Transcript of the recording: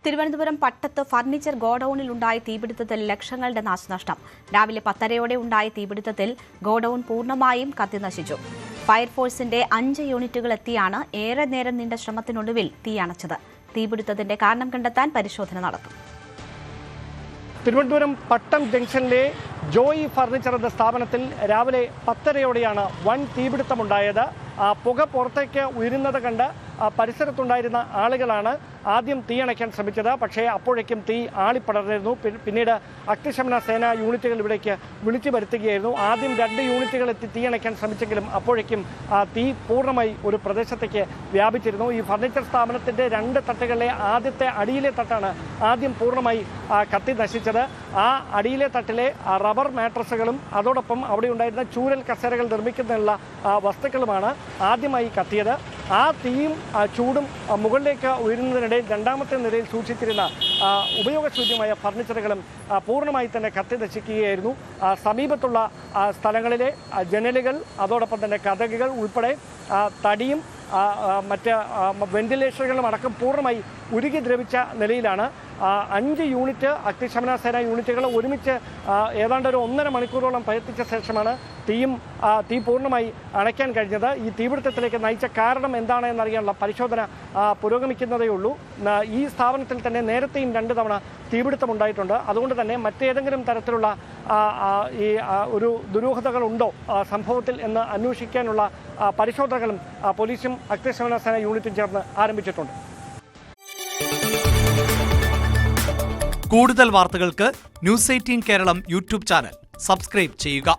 Thiruvananthapuram പട്ടത്ത് furniture ഗോഡൌണിലുണ്ടായ തീപിടുത്തത്തിൽ ലക്ഷങ്ങളുടെ നാശനഷ്ടം. രാവിലെ 10:30 ഉണ്ടായ തീപിടുത്തത്തിൽ ഗോഡൌൺ പൂർണ്ണമായും കത്തിനശിച്ചു. ഫയർഫോഴ്സിന്റെ 5 യൂണിറ്റുകൾ എത്തിയാണ് ഏറെ നേരം നീണ്ട ശ്രമത്തിനൊടുവിൽ തീയണച്ചത്. തീപിടുത്തത്തിന്റെ കാരണം കണ്ടെത്താൻ പരിശോധന നടത്തും. തിരുവനന്തപുരം പട്ടം ജംഗ്ഷനിലെ ജോയി ഫർണിച്ചർ എന്ന സ്ഥാപനത്തിൽ രാവിലെ 10:30 വൻ തീപിടുത്തമുണ്ടായത്. പുക പുറത്തേക്ക് ഉയരുന്നത് കണ്ട് പരിസരത്തുണ്ടായിരുന്ന ആളുകളാണ് ആദ്യം തീയണയ്ക്കാൻ ശ്രമിച്ചത്. പക്ഷേ അപ്പോഴേക്കും തീ ആളിപ്പടർന്നിരുന്നു. പിന്നീട് അഗ്നിശമന സേന യൂണിറ്റുകൾ ഇവിടേക്ക് വിളിച്ചു വരുത്തുകയായിരുന്നു. ആദ്യം 2 യൂണിറ്റുകൾ എത്തി തീയണയ്ക്കാൻ ശ്രമിച്ചെങ്കിലും അപ്പോഴേക്കും തീ പൂർണ്ണമായി ഒരു പ്രദേശത്തേക്ക് വ്യാപിച്ചിരുന്നു. ഈ ഫർണിച്ചർ സ്ഥാപനത്തിൻ്റെ 2 തട്ടുകളിലെ ആദ്യത്തെ അടിയിലെ തട്ടാണ് ആദ്യം പൂർണ്ണമായി കത്തി നശിച്ചത്. ആ അടിയിലെ തട്ടിലെ റബ്ബർ മാട്രസുകളും അതോടൊപ്പം അവിടെ ഉണ്ടായിരുന്ന ചൂരൽ കസേരകൾ നിർമ്മിക്കുന്നതിനുള്ള വസ്തുക്കളുമാണ് ആദ്യമായി കത്തിയത്. ആ തീയും ചൂടും മുകളിലേക്ക് ഉയരുന്നതിനിടയിൽ 2ാമത്തെ നിലയിൽ സൂക്ഷിച്ചിരുന്ന ഉപയോഗശൂന്യമായ ഫർണിച്ചറുകളും പൂർണ്ണമായി തന്നെ കത്തി നശിക്കുകയായിരുന്നു. സമീപത്തുള്ള സ്ഥലങ്ങളിലെ ജനലുകൾ അതോടൊപ്പം തന്നെ കതകുകൾ ഉൾപ്പെടെ തടിയും മറ്റ് വെന്റിലേഷനുകളും അടക്കം പൂർണ്ണമായി ഉരുകി ദ്രവിച്ച നിലയിലാണ്. 5 യൂണിറ്റ് അഗ്നിശമന സേന യൂണിറ്റുകൾ ഒരുമിച്ച് ഏതാണ്ട് ഒരു 1.5 മണിക്കൂറോളം പ്രയത്നിച്ച ശേഷമാണ് തീ പൂർണ്ണമായി അണയ്ക്കാൻ കഴിഞ്ഞത്. ഈ തീപിടുത്തത്തിലേക്ക് നയിച്ച കാരണം എന്താണ് എന്നറിയാനുള്ള പരിശോധന പുരോഗമിക്കുന്നതേ ഉള്ളൂ. ഈ സ്ഥാപനത്തിൽ തന്നെ നേരത്തെയും 2 തവണ തീപിടുത്തമുണ്ടായിട്ടുണ്ട്. അതുകൊണ്ട് തന്നെ മറ്റേതെങ്കിലും തരത്തിലുള്ള ഈ ഒരു ദുരൂഹതകളുണ്ടോ സംഭവത്തിൽ എന്ന് അന്വേഷിക്കാനുള്ള പരിശോധനകളും പോലീസും അഗ്നിശമന സേന യൂണിറ്റും ചേർന്ന് ആരംഭിച്ചിട്ടുണ്ട്. കൂടുതൽ വാർത്തകൾക്ക് news 18 Keralam YouTube channel subscribe ചെയ്യുക.